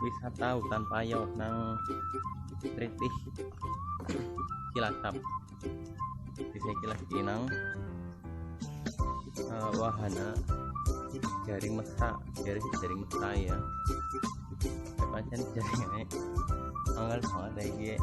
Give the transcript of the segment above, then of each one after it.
wisata hutan payau nang Tritih Cilacap. Bisa kilas nang wahana jaring mesra, jaring mesra ya. Pancen jaringnya angel banget lagi.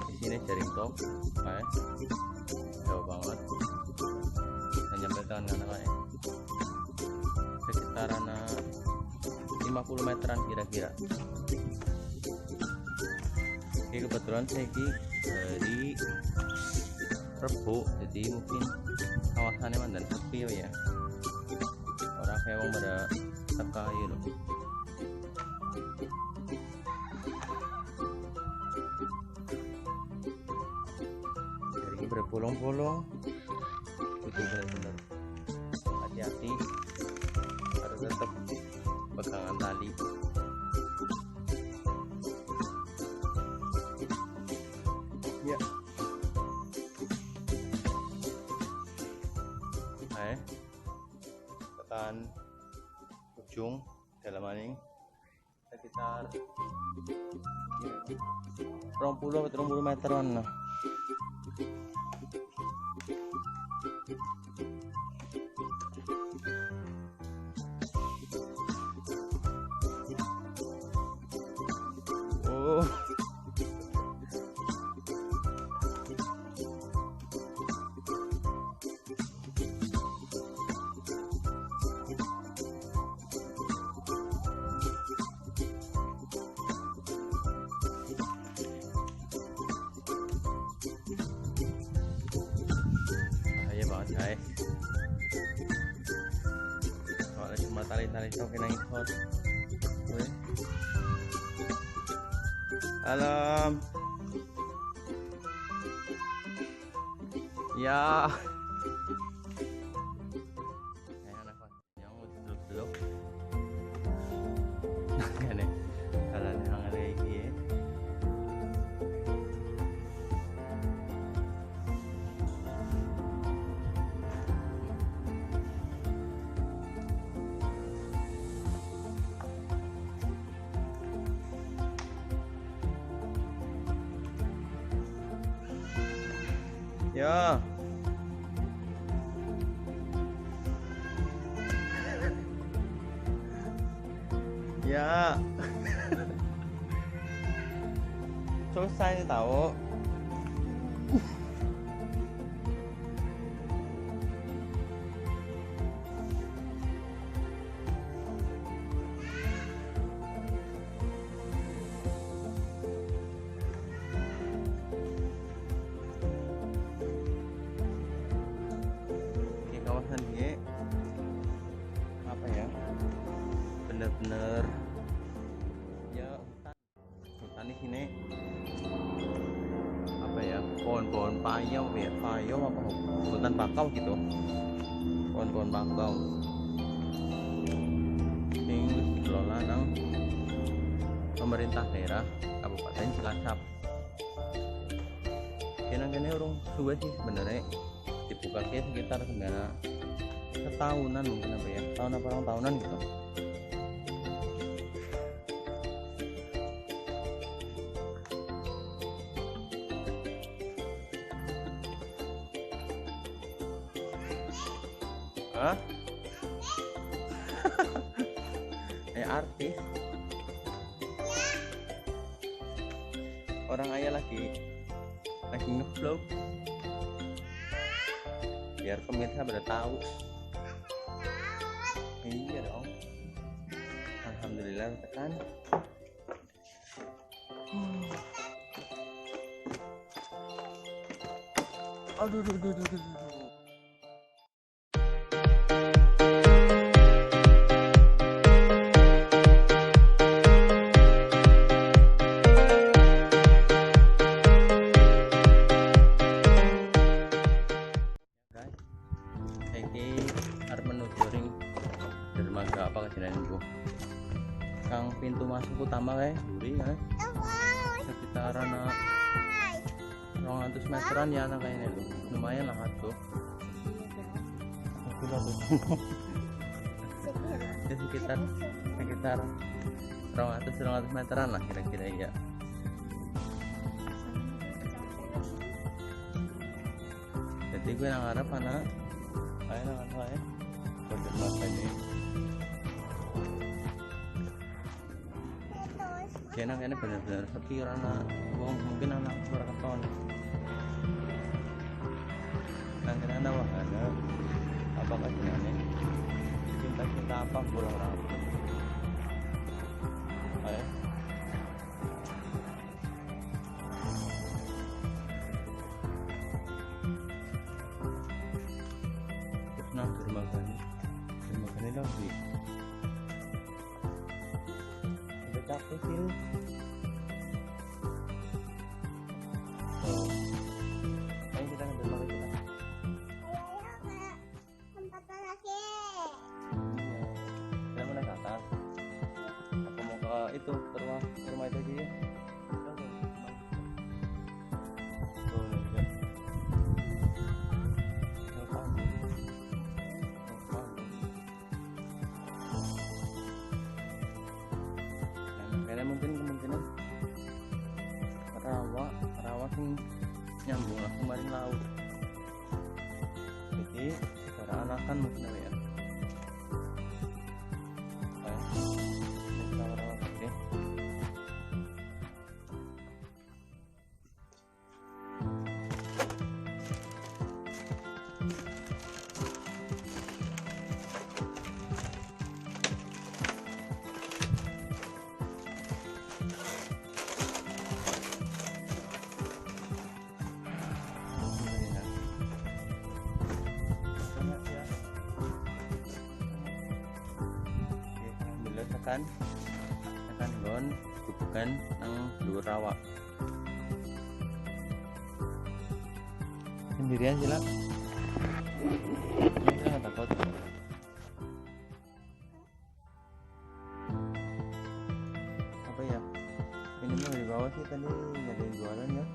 Di sini jaring top, jauh banget. Dan nyampe tangan kayak sekitaran 50 meteran kira-kira. Oke, kebetulan saya dari Rebo, jadi mungkin kawasannya mandan sepi ya. Orang kayak wong pada teka ya loh. Dari berbolong-bolong, itu benar-benar hati-hati, harus tetap pegangan tali. Ya. Tekan ujung dalam maning sekitar 20 meteran lah. Oh, bahaya banget guys. Soalnya cuma tali-tali sok kena ikut. Alam. Ya. Belum. Ini jalan yang lagi ya. Ya. Ya. Selesai tahu. Kawasan ini apa ya, bener-bener ya hutan di sini apa ya, pohon-pohon payau ya, payau apa hutan bakau gitu, pohon-pohon bakau ini dikelola nang pemerintah daerah Kabupaten Cilacap. Kena urung suwe sih sebenarnya, dibuka sekitar setahunan mungkin apa ya, tahun apa orang tahunan gitu. Hah? Artis orang ayah lagi ngevlog biar pemirsa pada tahu. Iya dong, alhamdulillah tekan. Aduh. Arep menuju ring dermaga apa kejadian itu. Kang pintu masuk utama kayak duri ya. Sekitaran 200 meteran ya kayaknya itu. Lumayan lah tuh. ya sekitar 200 meteran lah kira-kira ya. Jadi gue ngarep anak saya berdebat aja kayaknya benar-benar sepi karena mungkin anak berketon nanti anak wahana apakah jenane cinta apa pulang orang ayo terus nang dermagan lagi udah capek sih ayo kita ke dermagan kita kita mau naik ke atas apa mau ke itu ke rumah itu aja ya mungkin kemungkinan rawa sing nyambung lah kemarin laut jadi cara anakan mungkin ya rawa oke. tekan gon bukan nang dhuwur rawa sendirian sila jangan takut apa ya ini mau di bawah sih tadi nggak ada yang jualan ya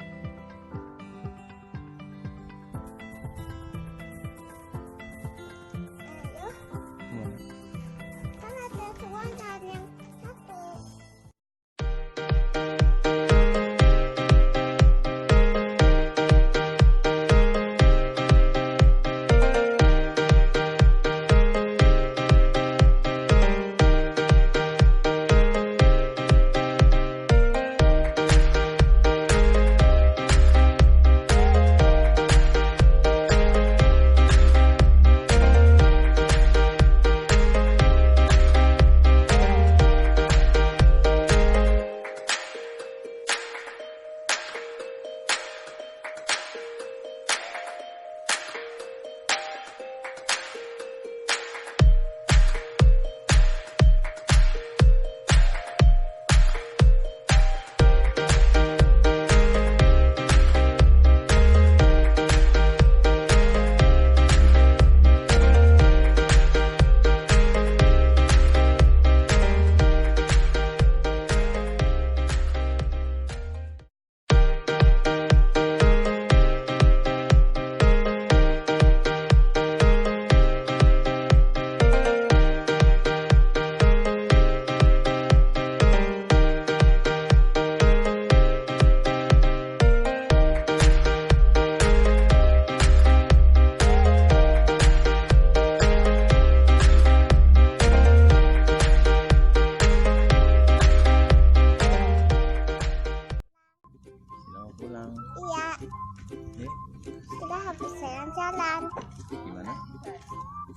jalan. Gimana?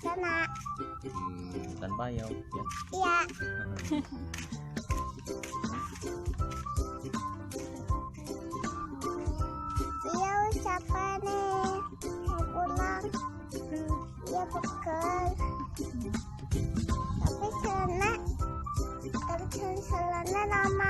Sana. Hutan Payau ya? Iya. Iya, capek nih. Mau pulang. Iya, pegel. Tapi celana lama.